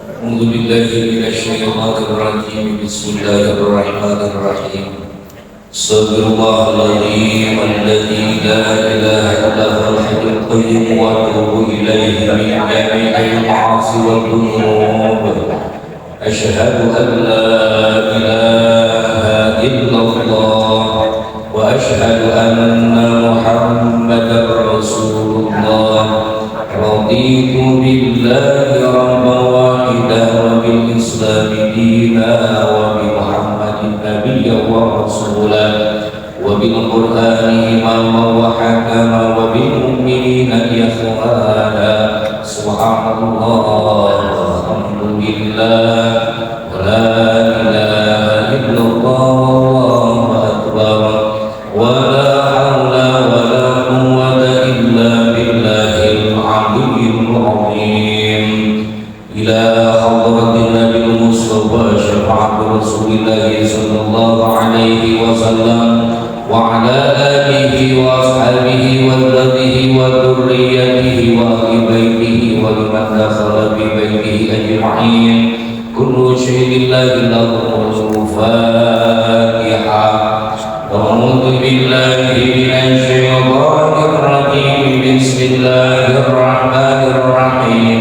أعوذ بالله من الشيطان الرجيم بسم الله الرحمن الرحيم استغفر الله العظيم الذي لا إله إلا هو الحي القيوم وأتوب إليه من جميع المعاصي والذنوب أشهد أن لا إله إلا الله وأشهد أن محمدا رسول الله رضيت بالله ربا واحدا وبالإسلام دينا وبمحمد نبيا ورسولا وبالقرآن إماما وحكما وبالمؤمنين إخوانا سبحان الله والحمد لله ولا إله إلا الله والله أكبر ولا حول ولا قوة إلا بالله العلي العظيم إلى حضرة النبي المصطفى شفاعة رسول الله صلى الله عليه وسلم وعلى آله وأصحابه وذريته وذريته وأهل بيته ولمن دخل ببيته أجمعين كل شيء لله له الفاتحة. أعوذ بالله من الشيطان الرجيم بسم الله الرحمن الرحيم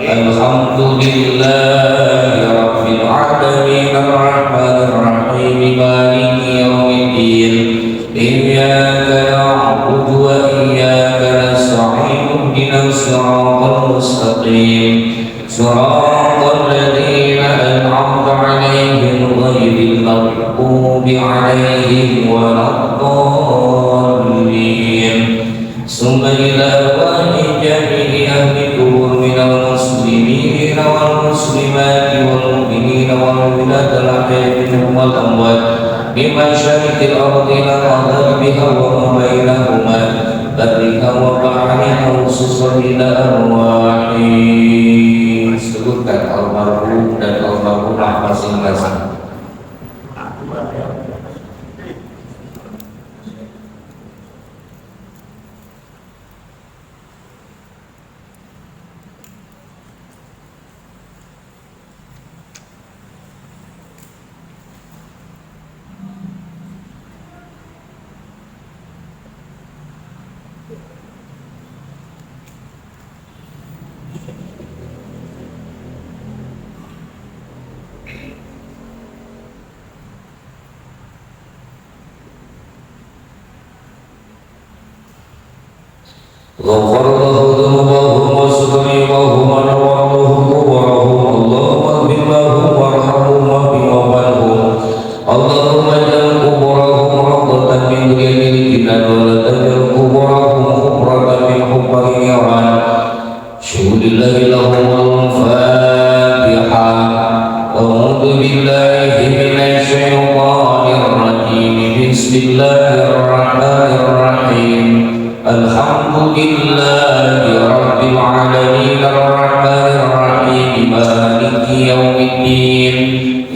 الحمد لله رب العالمين الرحمن الرحيم مالك يوم الدين إياك نعبد وإياك نستعين اهدنا الصراط المستقيم صراط الذين أنعمت عليهم غير المغضوب عليهم ولا الضالين ثم إلى أرواح جميع أهل القبور من المسلمين والمسلمات والمؤمنين والمؤمنات الأحياء منهم والأموات بمشارق الأرض إلى مغاربها وما بينهما برها وبحرها خصوصا إلى أرواح sebutkan almarhum dan almarhumah masing-masing. غفر الله ذنوبهم وسلمهم ونورهم قبورهم اللهم اغفر لهم وارحمهم واغفر اللهم اجعل قبورهم روضة من رياض الجنان ولا تجعل قبورهم حفرة من حفر النيران. شهد الله لهم الفاتحة. أعوذ بالله من الشيطان الرجيم بسم الله الرحمن الرحيم الحمد لله رب العالمين الرحمن الرحيم مالك يوم الدين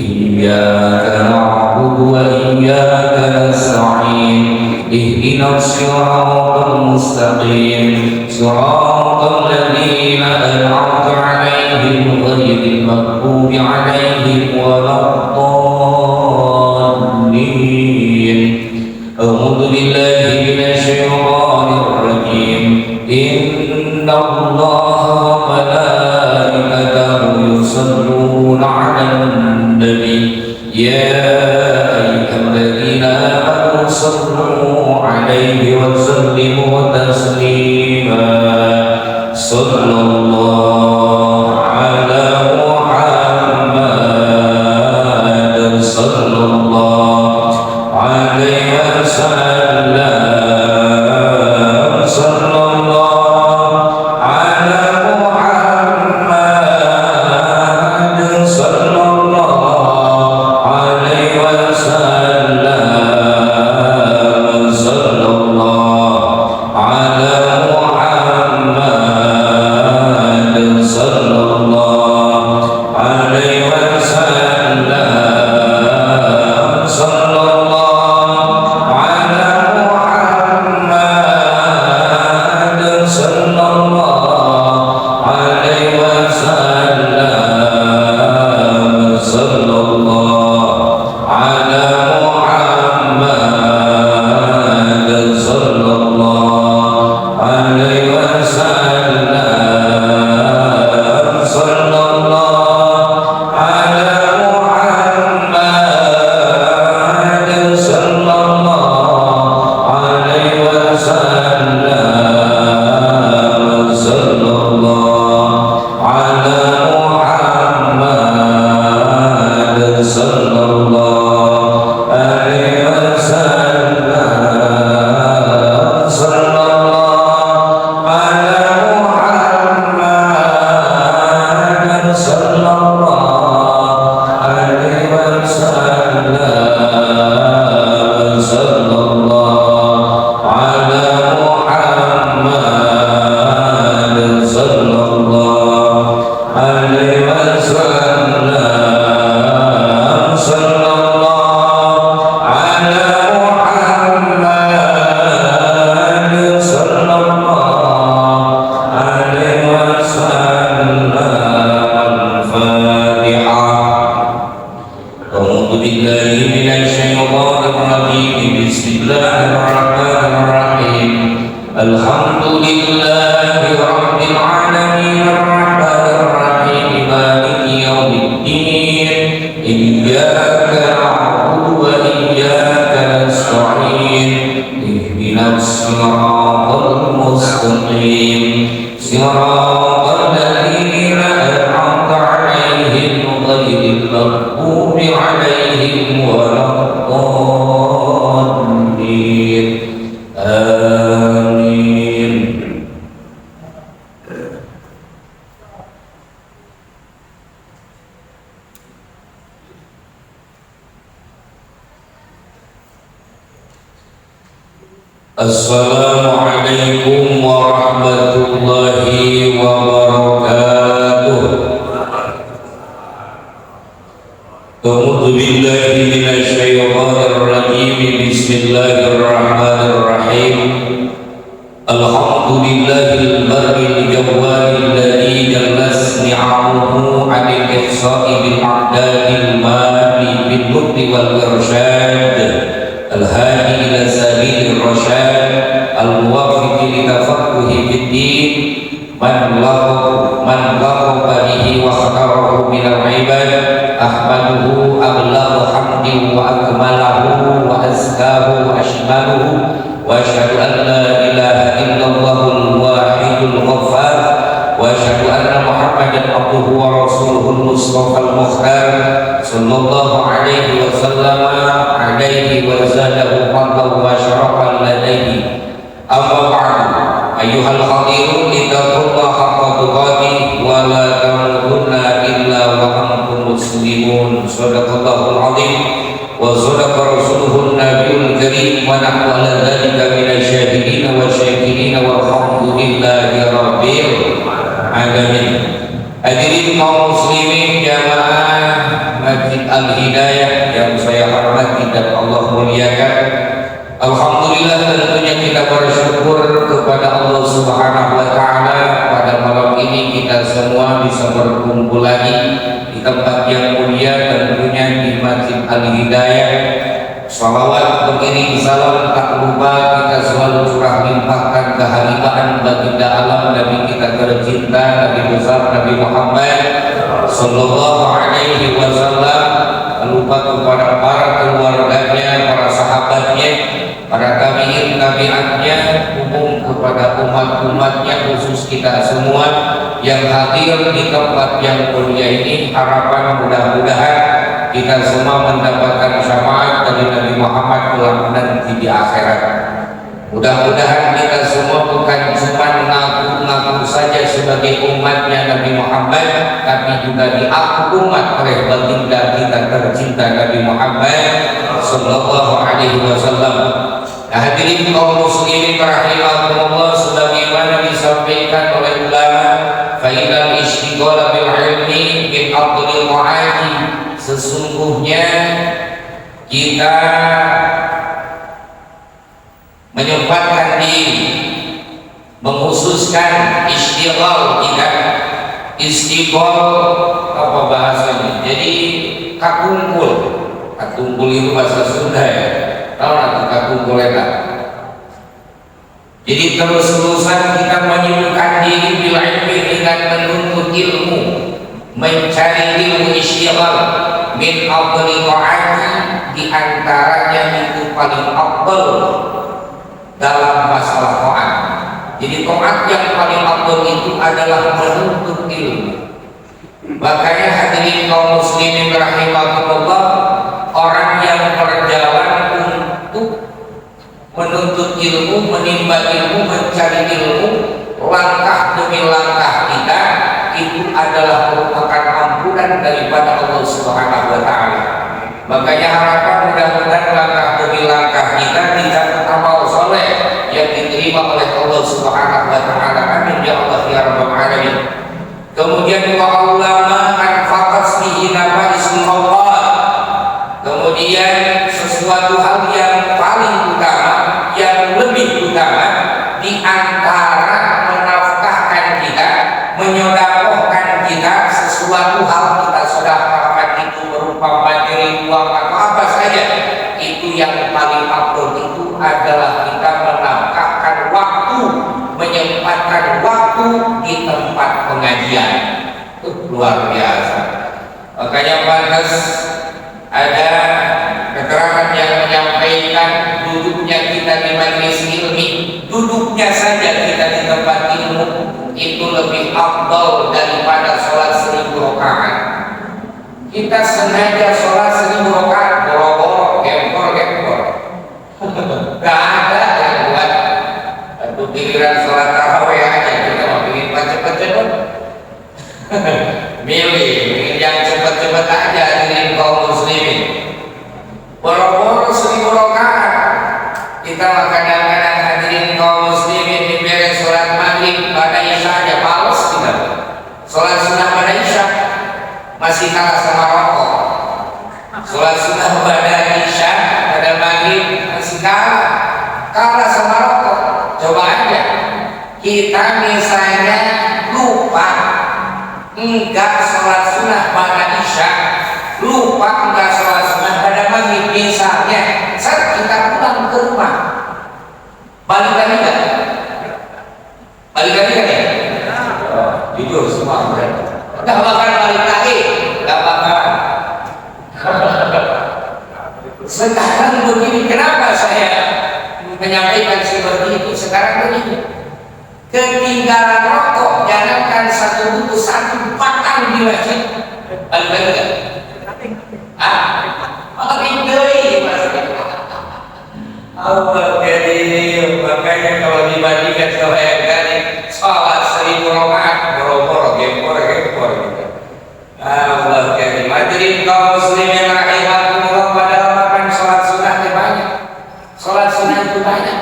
إياك نعبد وإياك نستعين اهدنا الصراط المستقيم صراط الذين أنعمت عليهم غير المغضوب عليهم ولا الضالين. أعوذ بالله من الشيطان الرجيم إن الله وملائكته يصلون على النبي يا أيها الذين آمنوا صلوا عليه وسلموا تسليما صلى الله على محمد صلى الله عليه وسلم صلى الله على Muhammad sallallahu alaihi wasallam, sallallahu ala Muhammad sallallahu alaihi wasallam, sallallahu ala Muhammad sallallahu alaihi wasallam, sallallahu ala Muhammad sallallahu alaihi wasallam. Al-Fatihah. A'udzu billahi minasyaitonir rajim. Bismillahirrahmanirrahim. Alhamdulillahi rabbil alamin, arrahmanir rahim, maliki yaumiddin. Iyyaka na'budu wa iyyaka nasta'in. Ihdinas siratal mustaqim, siratal ladzina an'amta 'alaihim ghairil maghdubi 'alaihim waladdallin. Amin. Assalamualaikum warahmatullahi wabarakatuh. A'udzu billahi minasyaitonir rajim. Bismillahirrahmanirrahim. Alhamdulillahil barril jawwalil ladzi jallas ni'amuhu 'anil ihsa'i bil a'dadil mali bil lutfi wal irsyad, al-hadi ila sabilir rasyad, al-muwaffiq li tafaqquhi fid din, man laqaba bihi wa khatarahu minal ibad. Ahmaduhu ablagha hamdi wa akmalahu wa azkahu wa ashmaluhu, wa asyhadu an la ilaha illallahul wahidul ghaffar, wa asyhadu anna Muhammadan abduhu wa rasuluhul mustafal mukhtar, sallallahu alaihi wa sallam alaihi wa zadahu fadlan wa syarafan ladaihi. Amma ba'du, ayyuhal khadirun, ittaqullaha haqqa tuqatih wa la tamutunna illa wa antum muslimun. Shadaqallahul azim wa shadaqa rasuluhun nabiyul karim, wa nahnu ala dzalika minasy syahidin wa syakirin walhamdulillahi rabbil alamin. Hadirin kaum muslimin jamaah Masjid Al-Hidayah yang saya hormati dan Allah muliakan, alhamdulillah tentunya kita bersyukur kepada Allah Subhanahu wa taala pada malam ini kita semua bisa berkumpul lagi di tempat yang mulia, tentunya di Masjid Al-Hidayah. Salawat mengiring salam tak lupa kita selalu curah limpahkan kehalifaan baginda alam Nabi kita tercinta, Nabi besar Nabi Muhammad sallallahu alaihi wasallam, lupa kepada para keluarganya, para sahabatnya, para tabi'in tabi'atnya, umum kepada umat-umatnya, khusus kita semua yang hadir di tempat yang mulia ini. Harapan mudah-mudahan kita semua mendapatkan syafaat dari Nabi Muhammad kelak nanti di akhirat. Mudah-mudahan kita semua bukan cuma mengaku-ngaku saja sebagai umatnya Nabi Muhammad, tapi juga diaku umat oleh baginda kita tercinta Nabi Muhammad sallallahu alaihi wasallam. Hadirin kaum muslimin rahimakumullah, sebagaimana disampaikan oleh ulama, fa inal istighfar bil ilmi min afdhalil mu'adi, sesungguhnya kita menyempatkan diri, mengkhususkan istighfar kita. Istighfar apa bahasanya? Jadi kakumpul. Kakumpul itu bahasa Sunda ya. Tahu nggak kakumpul enak? Jadi terus-terusan kita menyibukkan diri bil ilmi dengan menuntut ilmu, mencari ilmu istighfar min afdhalil mu'adi, di antaranya itu paling afdal dalam masalah taat. Jadi taat yang paling afdal itu adalah menuntut ilmu. Makanya hadirin kaum muslimin rahimakumullah, orang yang berjalan untuk menuntut ilmu, menimba ilmu, mencari ilmu, langkah demi langkah kita itu adalah merupakan ampunan daripada Allah Subhanahu wa taala. Makanya harapan mudah-mudahan langkah demi langkah kita tidak amal soleh yang diterima oleh Allah Subhanahu wa taala. Amin ya Allah ya rabbal alamin. Kemudian wa ulama anfaqat fihi nama ismi Allah. Kemudian sesuatu hal yang paling utama, yang lebih utama di antara menafkahkan kita, menyodakohkan kita sesuatu hal kita sedekahkan itu berupa materi, uang atau apa saja, itu yang paling afdol itu adalah kita menafkahkan waktu, menyempatkan waktu di tempat pengajian. Luar biasa. Makanya pantas ada keterangan yang menyampaikan duduknya kita di majelis ilmi, duduknya saja kita di tempat ilmu itu lebih afdal daripada sholat 1000 rakaat. Kita sengaja sholat 1000 rakaat, boro-boro, gempor. Gak ada yang buat. Untuk giliran sholat tarawih aja kita mau bikin cepet-cepet. Milih yang cepet-cepet aja hadirin kaum muslimin. Boro-boro 1000 rakaat. Kita kadang-kadang hadirin kaum muslimin di beres sholat maghrib pada isya aja males kita. Sholat sunnah pada isya masih kalah sama rokok. Sholat sunnah pada isya pada maghrib masih kalah sama rokok. Coba aja kita misalnya lupa enggak sholat sunnah pada isya, lupa enggak sholat sunnah pada maghrib misalnya, saat kita pulang ke rumah, balik lagi enggak? Balik lagi kan ya? Jujur semua enggak bakal balik lagi, enggak bakal. Sekarang begini, kenapa saya menyampaikan seperti itu? Sekarang begini, ketinggalan rokok, jangankan satu bungkus, satu batang di masjid, balik lagi kan? Allah karim. Makanya kalau dibandingkan sama yang tadi sholat 1000 rakaat, boro-boro, gempor gitu. Allah karim. Hadirin kaum muslimin rahimakumullah, padahal makan sholat sunnah itu banyak. Sholat sunnah itu banyak.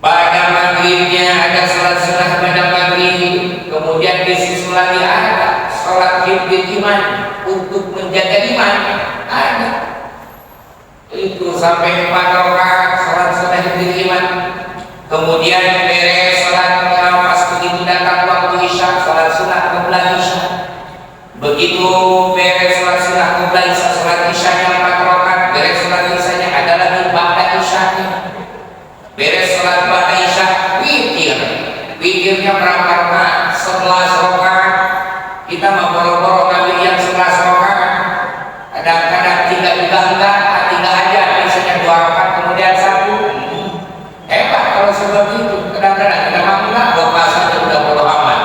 Pada maghribnya ada sholat sunnah pada maghrib, kemudian disusul lagi ada sholat hifdzul iman untuk menjaga iman, ada itu sampai 4 rakaat sholat sunnah hifdzul iman. Kemudian beres sholat pas begitu datang waktu isya, sholat sunnah qabla isya. Begitu beres sholat sunnah qabla isya, sholat isyanya 4 rakaat, beres sholat isyanya ada lagi ba'da isyanya. Beres sholat ba'da isya, witirnya berapa rakaat? 11 rakaat. Kita mau boro-boro ngambil yang 11 rakaat. Kadang-kadang tidak enggak aja, misalnya 2 rakaat kemudian 1. Hebat kalau seperti itu. Kadang-kadang kita mampu lah, 2 pasang udah bodo amat.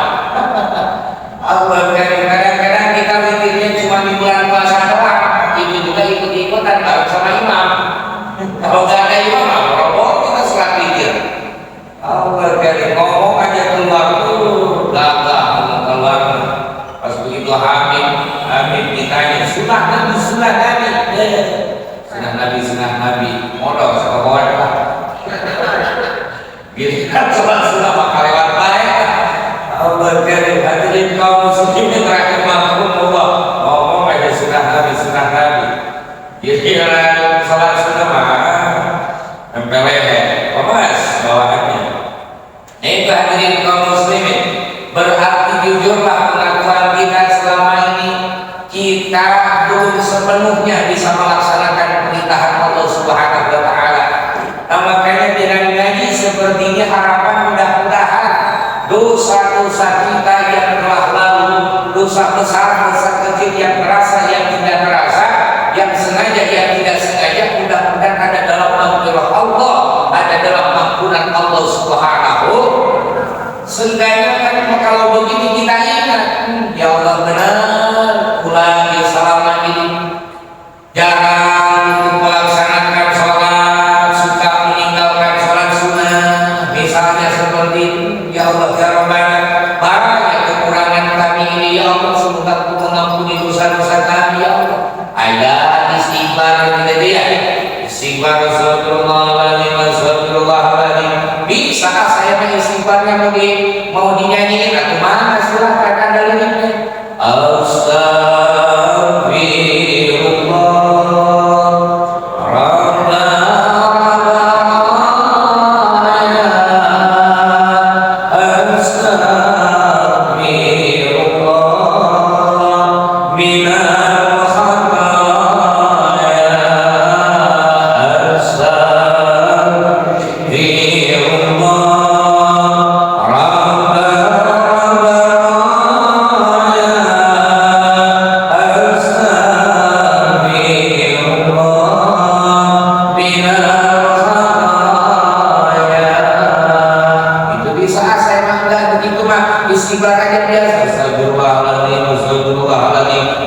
Allah, kadang-kadang kita witirnya cuma di bulan puasa doang. Itu juga ikut-ikutan bareng sama imam. Kalau nggak ada imam, boro-boro kita sholat witir. Allah dari ngomong aja keluar tuh, gagah keluar. Pas begitu Habib ditanya sunnah Nabi, sunnah Nabi, modal sama kawan lah. Gitu kan sunnah maka lewat baik. Allah dari hadirin kaum muslimin rahimakumullah, ngomong aja sunnah Nabi. Jadi orang sholat sunnah mah empeleh, mas bawaannya. Itu hadirin kaum muslimin, berarti jujurlah pengakuan kita selama ini kita belum sepenuhnya bisa melaksanakan perintah Allah Subhanahu wa taala. Makanya dengan ngaji seperti ini harapan mudah-mudahan dosa-dosa kita yang telah lalu, dosa besar, dosa kecil yang terasa, yang tidak terasa, yang sengaja, yang tidak sengaja, mudah-mudahan ada dalam maghfirah Allah, ada dalam ampunan Allah Subhanahu. Seenggaknya kan kalau begini kita ingat, ya Allah semoga Engkau mengampuni dosa-dosa kami ya Allah. Ada istighfar kita dia. Istighfar astagfirullahaladzim. Bisa saya istighfarnya mau dinyanyiin atau mana, silahkan ada liriknya.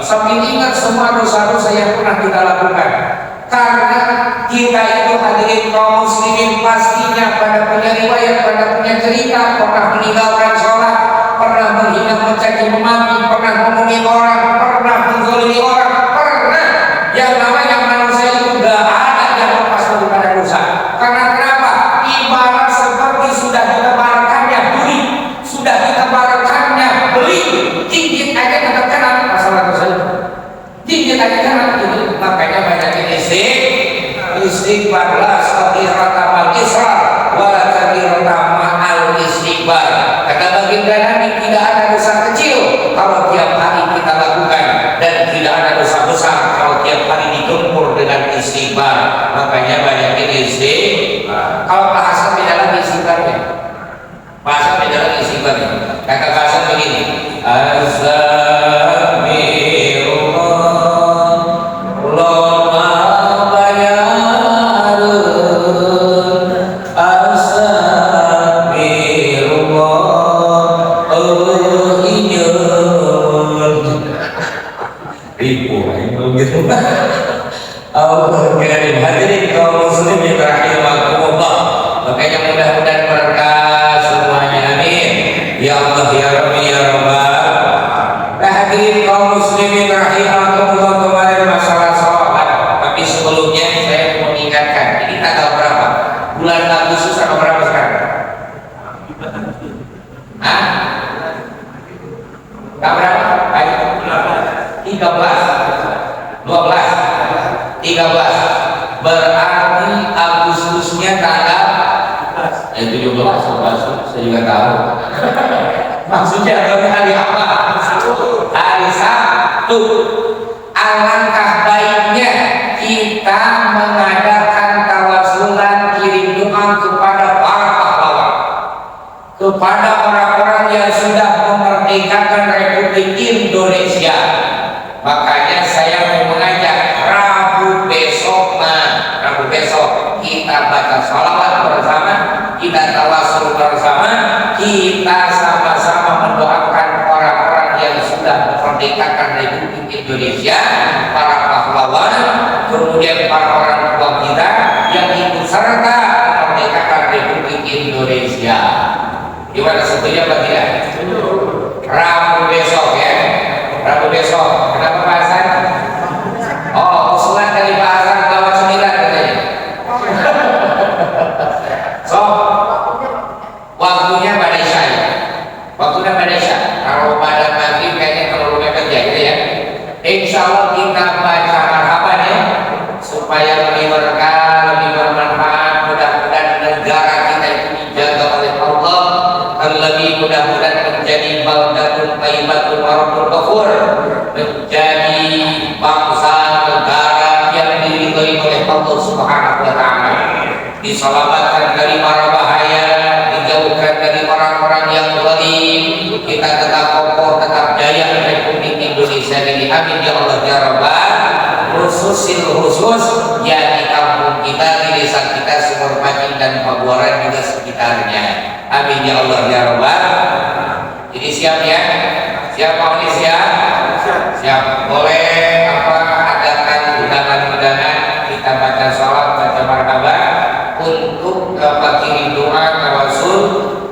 Sambil ingat semua dosa-dosa yang pernah kita lakukan, karena kita itu hadirin kaum muslimin pastinya pada punya riwayat, pada punya cerita, pernah meninggalkan sholat, pernah menghina, mencaci memaki, pernah ngomongin orang, pernah menzalimi orang, pernah. Yang namanya manusia itu gak ada yang lepas daripada dosa. Karena kenapa? Ibarat seperti sudah ditebarkannya beli, sudah ditebarkannya beli, dikit aja tetap kena masalah dosa itu. Dikit aja kena itu. Makanya banyak istighfarlah seghirata mal israr wala kabirata ma'al istighfar. Kata baginda Nabi, tidak ada dosa kecil kalau tiap hari kita lakukan, dan tidak ada dosa besar kalau tiap hari digempur dengan istighfar. Makanya banyak istighfar. Kalau bahasa beda lagi istighfarnya. Bahasa beda lagi istighfarnya. Kata bahasa begini, hadirin kaum muslimin rahimakumullah. Makanya mudah-mudahan berkah semuanya, amin ya Allah ya Rabbi ya Rabbal. Nah hadirin kaum muslimin rahimakumullah, kemarin masalah sholat, tapi sebelumnya saya mau mengingatkan, ini tanggal berapa? Bulan Agustus tanggal berapa sekarang? Hah? Tanggal berapa? 13 berarti Agustusnya tanggal 17, saya juga tahu. Maksudnya hari apa? Hari Sabtu. Alangkah baiknya kita mengadakan tawasulan kirim doa kepada para pahlawan, kepada orang-orang yang sudah memerdekakan Republik Indonesia. Makanya saya mau mengajak Rabu besok kita baca salawat bersama, kita tawasul bersama, kita sama-sama mendoakan orang-orang yang sudah memerdekakan Republik Indonesia, para pahlawan, kemudian para orang tua kita yang ikut serta memerdekakan Republik Indonesia. Gimana setuju apa tidak? Rabu besok ya, Rabu besok. Kenapa bahasan? Oh, usulan dari bahasan bawah 9 katanya. So, waktunya pada Isya. Waktunya pada Isya. Kalau pada maghrib kayaknya terlalu mepet ya, gitu ya. Insya Allah kita baca marhaban ya, supaya lebih berkah, lebih bermanfaat. Mudah-mudahan negara kita itu dijaga oleh Allah, terlebih mudah-mudahan menjadi baldatun thayyibatun wa rabbul ghafur, menjadi bangsa negara yang diridhoi oleh Allah Subhanahu wa taala, diselamatkan dari mara bahaya, dijauhkan dari orang-orang yang zalim. Kita tetap kokoh, tetap jaya Republik Indonesia ini, amin ya Allah ya Rabbal. Khusus ya di kampung kita, di desa kita, Sumur Pacing dan Pabuaran juga sekitarnya, amin ya Allah ya Rabbal. Jadi siap ya, siap Pak Oli, siap. Boleh adakan undangan-undangan, kita baca sholat, baca marhaban untuk kirim doa tawasul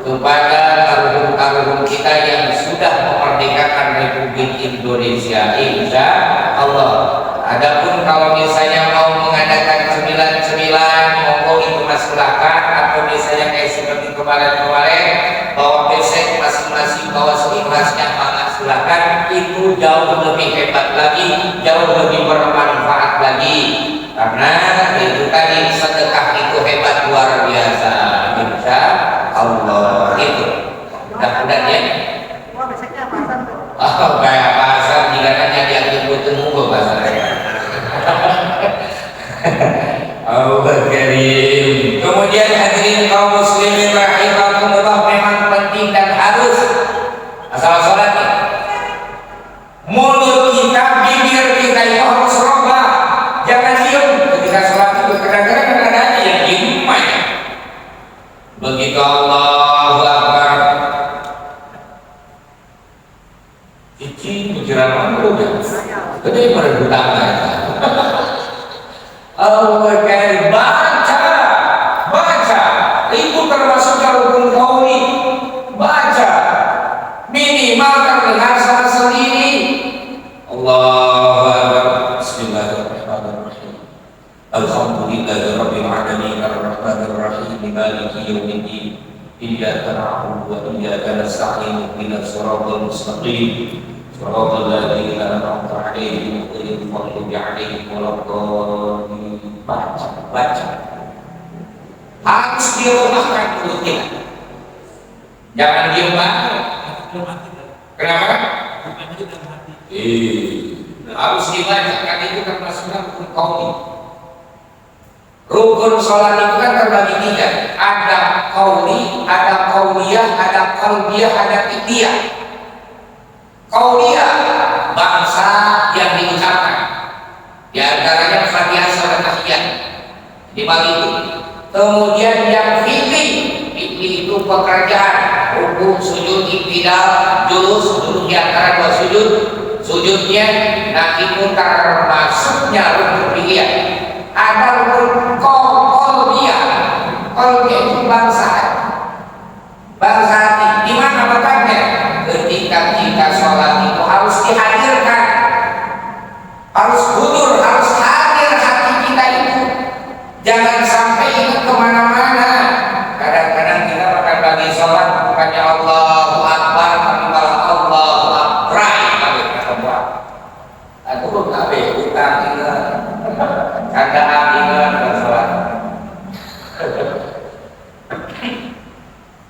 kepada taruhum-taruhum kita yang sudah memerdekakan Republik Indonesia. Indonesia, insya Allah. Adapun kalau misalnya mau mengadakan cemilan-cemilan, monggo itu mas silakan, atau misalnya kayak seperti kemarin-kemarin bawa besek masing-masing, bawa seikhlasnya, maka silakan. Itu jauh lebih hebat lagi, jauh lebih bermanfaat lagi, karena itu tadi sedekah itu hebat luar biasa, insya Allah. Itu mudah-mudahan ya. Oh, kayak pasar jika tanya dia ketemu ke pasar. Allah Karim. Kemudian hadirin kaum muslimin rahimakumullah, memang penting dan harus asal sholat ya. Mulut kita, bibir kita itu harus robah. Jangan diem ketika sholat itu. Kadang-kadang ada aja yang diem aja. Begitu Allahu Akbar, cici pikiran mampu ya. Gede pada utama ya. Allah Karim, baca, itu termasuk rukun qauli. Baca, minimal terdengar sama sendiri. Allahu Akbar. Bismillahirrahmanirrahim. Alhamdulillahirabbil alamin arrahmanir rahim maliki yaumiddin. Iyyaka na'budu wa iyyaka nasta'in ihdinas siratal mustaqim. Shiratal ladzina an'amta 'alaihim ghairil maghdubi 'alaihim waladdallin. Baca. Harus dirumahkan mulut kita. Jangan diem banget. Kenapa? Harus dibaca, karena itu termasuk rukun qauli. Rukun sholat itu kan terbagi tiga. Ada qauli, ada qauliyah, ada qalbiyah, ada fi'liyah. Qauliyah, bangsa yang diucapkan, di antaranya Fatihah sampai tahiyat, dibagi itu. Kemudian yang fi'li itu pekerjaan, rukuk, sujud, iktidal, julus, duduk di antara dua sujud, sujudnya, nah itu termasuknya rukun fi'liyah. Ada rukun qalbiyah. Qalbiyah itu bangsa hati. Di mana letaknya? Ketika kita sholat itu harus dihadirkan, harus hudur, harus hadir hati kita itu. Jangan sampai ingat kemana-mana. Kadang-kadang kita makan bagi sholat bukannya Allahu Akbar, tapi malah Allahu Akbar. Aku belum tahu utang ingat, candaan ingat sholat.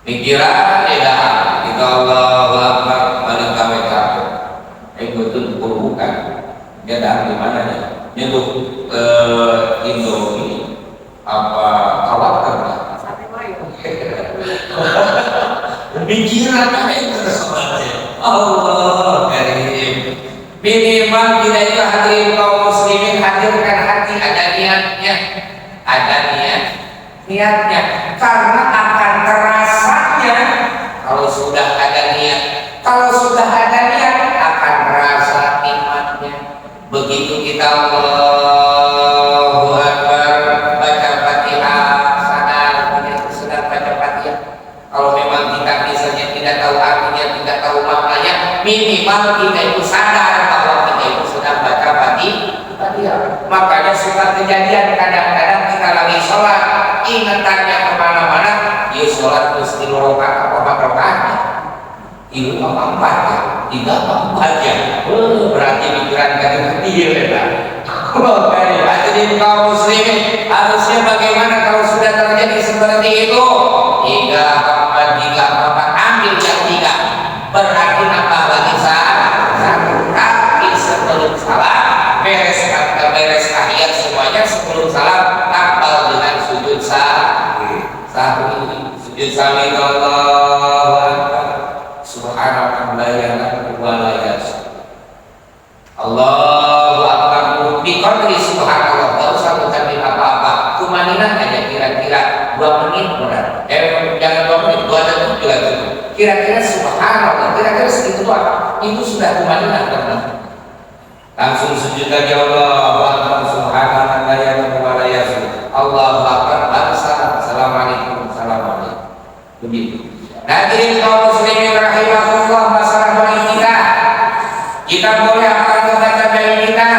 Pikiran tidak, kita Allahu Akbar balik kami kabur. Betul bukan. Dia dari mana ya? Nyentuh Indo ini apa kawat kerja? Pikiran itu sholatnya. Allah Karim. Minimal kita itu hadirin kaum muslimin, hadirkan hati, ada niatnya, karena akan terasanya kalau sudah ada niat. Kalau sudah ada niat akan terasa nikmatnya. Begitu kita Allahu Akbar baca Fatihah, sadar kita sedang baca Fatihah. Kalau memang kita misalnya tidak tahu artinya, tidak tahu maknanya, minimal kita itu sadar bahwa kita itu sedang baca Fatihah. Makanya suka kejadian kadang-kadang kita lagi sholat, ingatannya kemana-mana, dia sholat mesti rokaat apa rokaatnya? Itu apa ya? 3 ya. Berarti pikiran kecil ya. Hadirin kaum muslimin, harusnya bagaimana kalau sudah terjadi seperti itu? 3 ambil yang 3. Berarti nambah lagi satu. Tapi sebelum salam beres tahiyat semuanya, sebelum salam tambah dengan sujud sahwi. Sujud sahwi Allahu Akbar. Subhanallah wa la yasbih. Allahu Akbar bi qadri subhanallah. Enggak usah ucapin apa-apa. Kumaninah aja kira-kira 2 menit benar. Jangan 2 menit, 2 detik juga cukup. Kira-kira subhanallah, kira-kira segitu doang. Itu sudah kumaninah benar. Langsung sujud lagi Allahu Akbar subhanallah wa la yasbih. Allahu Akbar, salam. Assalamualaikum. Begitu. Hadirin kaum muslimin rahimakumullah, masalah doa kita boleh hafal baca bayi kita.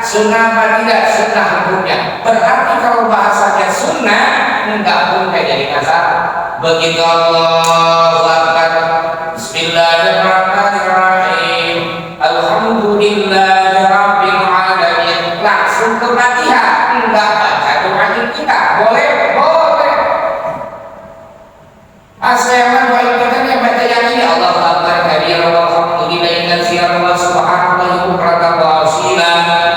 Sunnah apa tidak? Sunnah hukumnya. Berarti kalau bahasanya sunnah, enggak pun jadi masalah. Begitu Allahu Akbar, Bismillahirrahmanirrahim, Alhamdulillahi Rabbil Alamin, langsung ke Fatihah, enggak baca doa kita. Boleh? Boleh. Asal doa kita yang baca yang ini, Allahu Akbar kabira walhamdulillahi katsiran wa subhanallahi bukratan wa asila,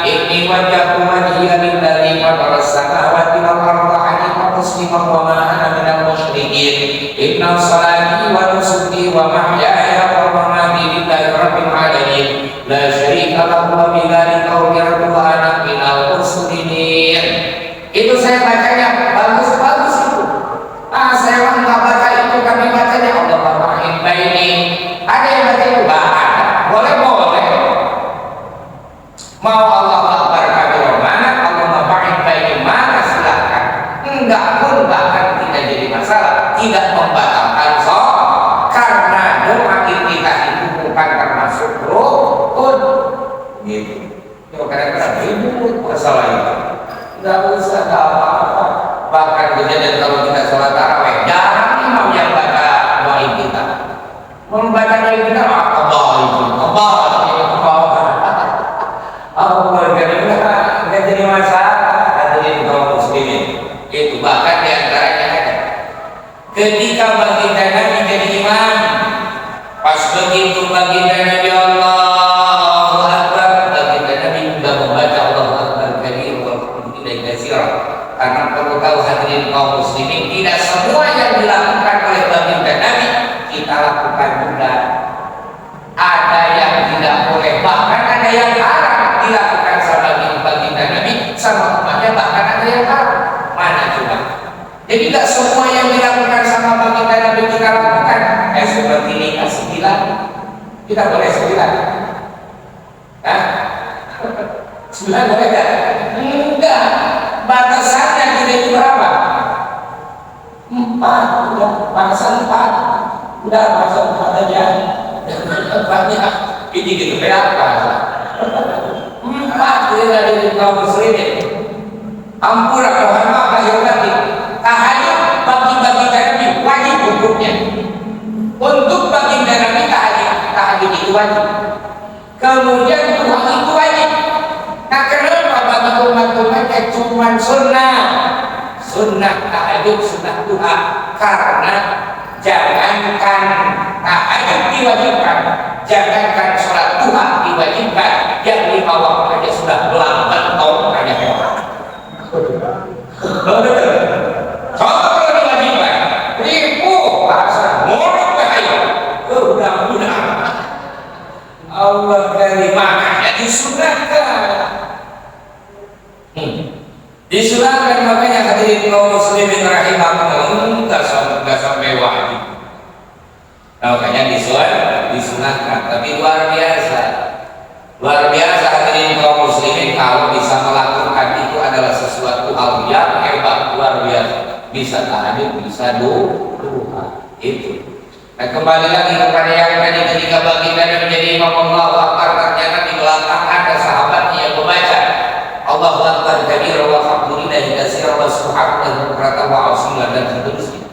inni wajjahtu wajhiya lillazi fatara as-samawati wal arda hanifan musliman wa ma ana minal musyrikin, inna salati wa nusuki wa mahyaya wa mamati lillahi rabbil alamin, la syarika lahu wa bidzalika umirtu wa ana minal muslimin. Itu saya bacanya bagus-bagus itu. Saya nggak baca itu, kami bacanya Allahumma baini. Ada yang baca itu boleh. Mau Allah Akbar kabir mana, Allahumma baini mana, silakan. Enggak pun bahkan tidak jadi masalah, tidak membatalkan sholat karena doa kita itu bukan termasuk rukun. Gitu. Kadang-kadang ribut masalah itu. Enggak usah, enggak apa-apa. Bahkan kejadian kalau kita sholat tarawih, jarang imam yang baca doa kita. Membaca doa kita nggak jadi masalah. Hadirin kaum muslimin, itu bahkan diantaranya ada ketika baginda Nabi jadi imam, pas begitu baginda Nabi Allahu Akbar, baginda Nabi juga membaca Allahu Akbar kabir walhamdulillahi katsiran. Karena perlu tahu hadirin kaum muslimin, tidak semua yang dilakukan oleh baginda Nabi kita lakukan juga. Ada yang tidak boleh, bahkan ada yang haram dilakukan sama baginda Nabi sama umatnya, bahkan ada yang haram. Mana coba? Jadi tidak semua yang dilakukan sama baginda Nabi kita lakukan. Seperti ini sembilan, kita boleh sembilan. Hah? Sembilan boleh tidak? Enggak. Batasannya kita itu berapa? 4. Udah batasan 4. Udah batasan 4 aja. Banyak. Ini gitu berapa? 4 dari kaum muslimin. Ampura mohon maaf lahir batin. Tahajud bagi Nabi wajib hukumnya. Untuk baginda Nabi tahajud itu wajib. Kemudian duha itu wajib. Nah, kenapa bagi umat-umatnya cuma sunnah tahajud, sunnah duha? Karena jangankan tahajud diwajibkan, jangankan sholat duha diwajibkan, yang 5 waktu aja sudah belambat tahun hanya orang. Contoh kalau diwajibkan, bahasa ngorok bahaya. Mudah-mudahan Allah dari makanya disunahkan. Disunahkan, makanya hadirin kaum muslimin rahimahumullah, enggak sampai wajib. Makanya disunahkan, tapi luar biasa hadirin kaum muslimin kalau bisa melakukan itu adalah sesuatu hal yang hebat, luar biasa. Bisa tahajud, bisa duha itu. Nah, kembali lagi kepada yang tadi ketika baginda menjadi imam Allahu Akbar, ternyata di belakang ada sahabatnya yang membaca Allahu Akbar kabira walhamdulillahi katsiran wa subhanallahi bukratan wa asila dan seterusnya.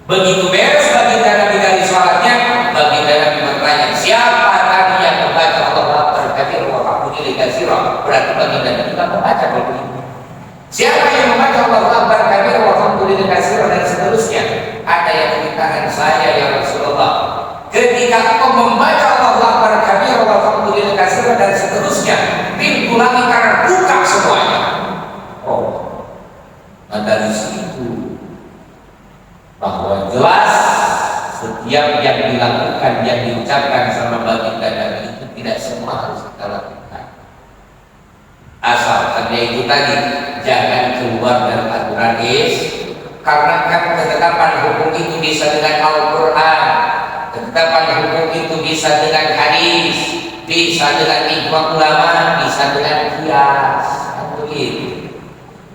Begitu beres baginda Nabi dari salatnya, baginda Nabi bertanya, siapa tadi yang membaca Allahu Akbar kabira walhamdulillahi katsiran? Berarti baginda Nabi tidak membaca begitu. Siapa yang membaca Allahu Akbar kabira walhamdulillahi katsiran dan seterusnya? Ada yang mengatakan, saya ya Rasulullah. Ketika kau membaca Allahu Akbar kabira walhamdulillahi katsiran dan seterusnya, pintu langit karena buka semuanya. Dari situ bahwa jelas setiap yang dilakukan, yang diucapkan sama baginda Nabi itu tidak semua harus kita lakukan. Asalkan itu tadi jangan keluar dari aturan karena kan ketetapan hukum itu bisa dengan Al-Quran, ketetapan hukum itu bisa dengan hadis, bisa dengan ijma ulama, bisa dengan qiyas.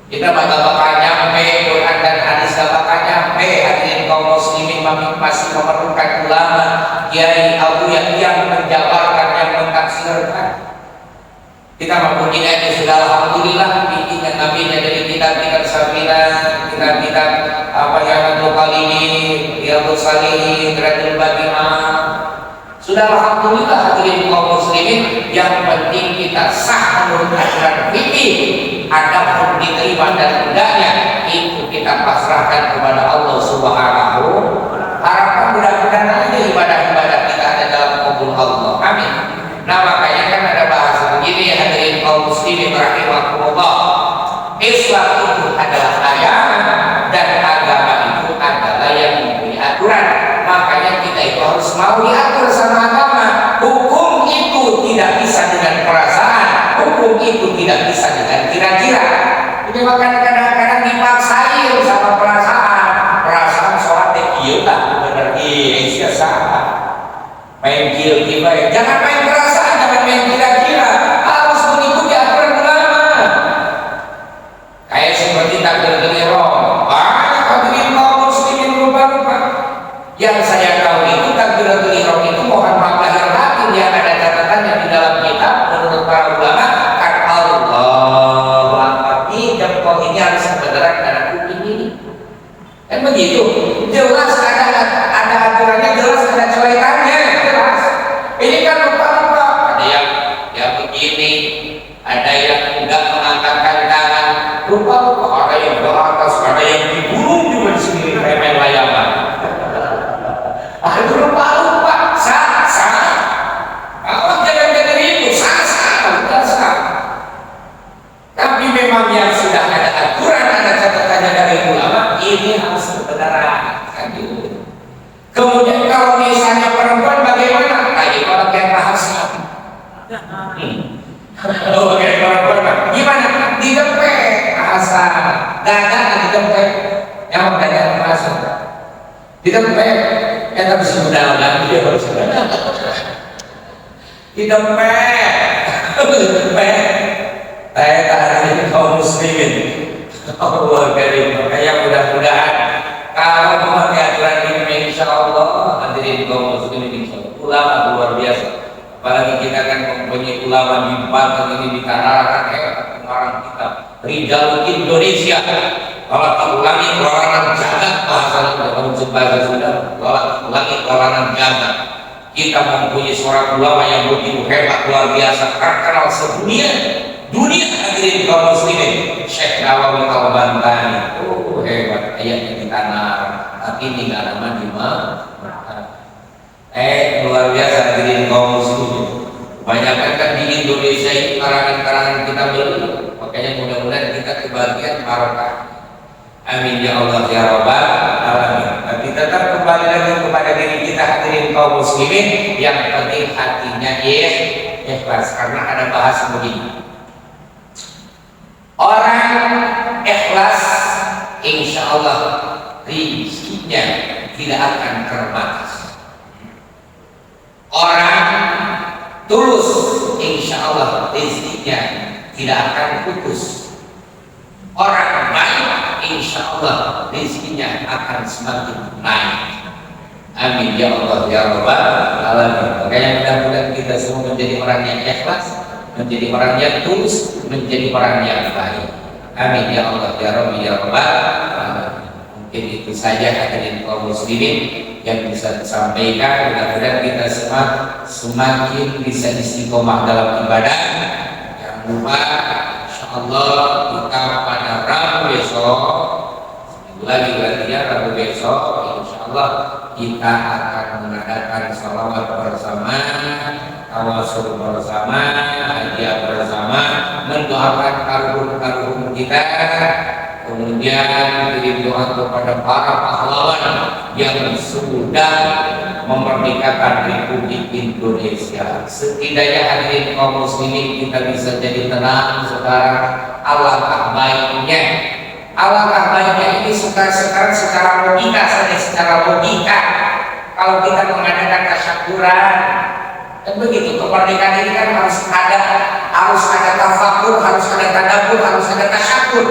Kita bakal nyampe Quran dan hadis, bakal nyampe. Hadirin kaum muslimin masih memerlukan ulama, kiai, abu yang menjabarkan, yang mentafsirkan. Kita memuji aja sudah alhamdulillah bimbingan nabinya dari kitab-kitab Sabilan, kitab-kitab apa yang kali ini Riyadhus Shalihin, Radul Baqiyah. Sudah alhamdulillah hadirin kaum muslimin, yang penting kita sah menurut ajaran fikih. Adapun diterima dan tidaknya itu kita pasrahkan kepada Allah Subhanahu. Harapan mudah-mudahan aja ibadah-ibadah kita ada dalam kabul Allah. Amin. Nah makanya kan ada bahasa begini hadirin kaum muslimin rahimakumullah. Islam itu adalah agama dan agama itu adalah yang mempunyai aturan. Makanya kita itu harus mau diatur sama agama. Hukum itu tidak bisa dengan perasaan. Hukum itu tidak bisa dengan kira-kira. Ini makanya kadang-kadang dipaksain sama perasaan. Perasaan sholat iya tak benar iya salah. Main kieu baik. Jangan main perasaan, jangan main kira-kira. Harus mengikuti aturan ulama. Kayak seperti takbiratul ihram. Banyak hadirin kaum muslimin rupa-rupa. Yang saya tahu itu takbiratul ihram itu mohon maaf lahir batin yang ada catatannya di dalam kitab menurut para ulama kan Allahu Akbar. Jempol ini harus bergerak dalam kuping ini. Kan begitu. Jelas ada aturannya, jelas ada coretannya. Ini kan lupa-lupa. Ada yang begini, ada yang enggak mengangkatkan tangan. Lupa-lupa. Ada yang ke atas, ada yang digulung juga di sini kayak main layangan. Aduh lupa-lupa. Sah. Allah jangan jadi itu. Sah. Tapi memang yang sudah ada aturan, ada catatannya dari ulama, ini harus kebenaran. Kemudian kalau misalnya perempuan bagaimana? Kayak orang yang rahasia. Oh, kayak perempuan gimana? Didempet rahasia. Dada didempet. Yang dada rahasia. Didempet. Kita bisa mudah-mudahan dia harus didempet. Tahan kaum muslimin. Allah karim. Kayak mudah-mudahan kalau memakai aturan ini insya Allah hadirin kaum muslimin insya Allah ulama luar biasa. Apalagi kita kan mempunyai ulama di Banten ini di Tangerang pengarang kitab Rijal Indonesia. Kalau ulangi kelolanan jagat bahasa bahasa sudah ulangi kelolanan jagat. Kita mempunyai seorang ulama yang begitu hebat luar biasa terkenal sedunia. Dunia hadirin kaum muslimin Syekh Nawawi Al-Bantani. Hebat ayatnya di tanah tapi ini nggak lama di luar biasa hadirin kaum muslimin. Kebanyakan kan di Indonesia ini karangan-karangan kita beli, makanya mudah-mudahan kita kebahagiaan barokah. Amin ya Allah ya Rabbal alamin. Tapi tetap kembali lagi kepada diri kita hadirin kaum muslimin, yang penting hatinya ikhlas. Karena ada bahasa begini, orang ikhlas insya Allah rezekinya tidak akan terbatas. Orang tulus insya Allah rezekinya tidak akan putus. Orang baik insya Allah rezekinya akan semakin naik. Amin ya Allah ya Rabbal alamin. Makanya mudah-mudahan kita semua menjadi orang yang ikhlas, menjadi orang yang tulus, menjadi orang yang baik. Amin ya Allah ya Rabbi ya Rabbal alamin. Mungkin itu saja hadirin kaum muslimin yang bisa disampaikan. Mudah-mudahan kita semakin bisa istiqomah dalam ibadah. Jangan lupa insyaallah kita pada Rabu besok, seminggu lagi berarti ya, Rabu besok insyaallah kita akan mengadakan sholawat bersama, tawasul bersama, hadiah bersama, mendoakan karun-karun kita, kemudian kirim doa kepada para pahlawan yang sudah memerdekakan Republik Indonesia. Setidaknya hadirin kaum muslimin kita bisa jadi tenang sekarang. Alangkah baiknya ini sekarang secara logika saja, secara logika kalau kita mengadakan tasyakuran. Dan begitu, kemerdekaan ini kan harus ada tafakur, harus ada tadabbur, harus ada tasyakur.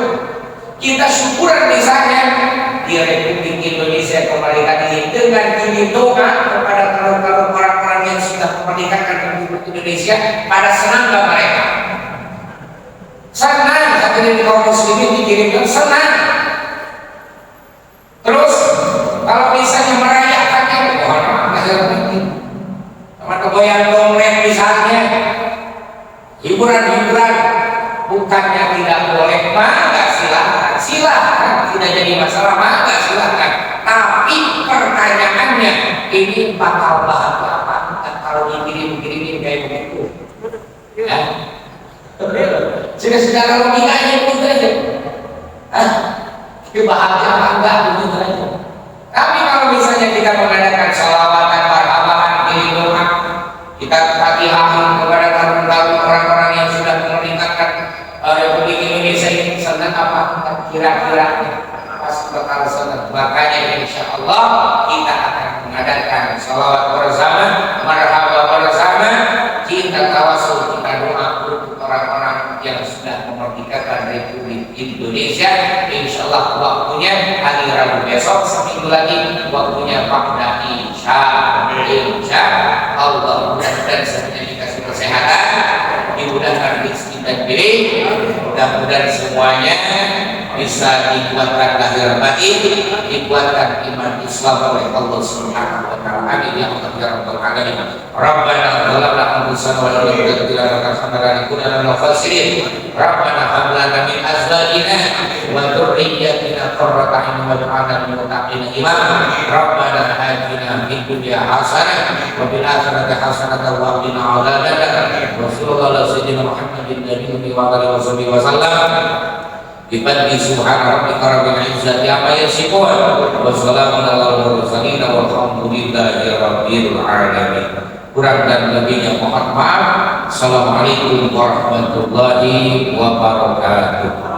Kita syukuran misalnya di Republik Indonesia kemerdekaan ini dengan kirim doa kepada orang-orang yang sudah memerdekakan Republik Indonesia, pada senang gak mereka? kaum muslimin dikirimkan senang. Terus kalau misalnya merayakannya, mohon maaf lahir batin, sama goyang dongeng misalnya, hiburan-hiburan, bukannya tidak boleh, maka silahkan, tidak jadi masalah, maka silahkan. Tapi pertanyaannya, ini bakal bahagia apa kalau dikirim-kirimin kayak begitu? Ya. Sudah logikanya begitu aja. Bahagia apa enggak begitu aja. Tapi kalau misalnya kita mengadakan sholawatan, marhaban, doa, kita fatihahan kepada tarun-tarun orang-orang yang sudah meningkatkan Republik Indonesia ini, senang apa enggak? Kira-kira pasti bakal senang. Makanya insya Allah kita akan mengadakan sholawat bersama, marhaban bersama, kita tawasul, kita doa untuk orang-orang yang sudah memerdekakan Republik Indonesia. Insya Allah waktunya hari Rabu besok, seminggu lagi waktunya Pak Insya Allah. Mudah-mudahan semuanya dikasih kesehatan, dimudahkan rezeki dan diri, mudah-mudahan semuanya bisa dikuatkan lahir batin, dikuatkan iman Islam oleh Allah Subhanahu wa taala. Amin ya Allah ya rabbal alamin. Rabbana zalamna anfusana wa lam taghfir lana wa tarhamna lanakunanna minal khasirin. Rabbana hab lana min azwajina wa dhurriyyatina qurrata a'yun waj'alna lil muttaqina imama. Rabbana atina fid dunya hasanah wa fil akhirati hasanah wa qina adzabannar. Wa sallallahu ala sayyidina Muhammadin nabiyyi wa alihi wa sallam. Bifadli subhana rabbika rabbil izzati amma yasifun wa salamun alal mursalin walhamdulillahi rabbil alamin. Kurang dan lebihnya mohon maaf. Assalamualaikum warahmatullahi wabarakatuh.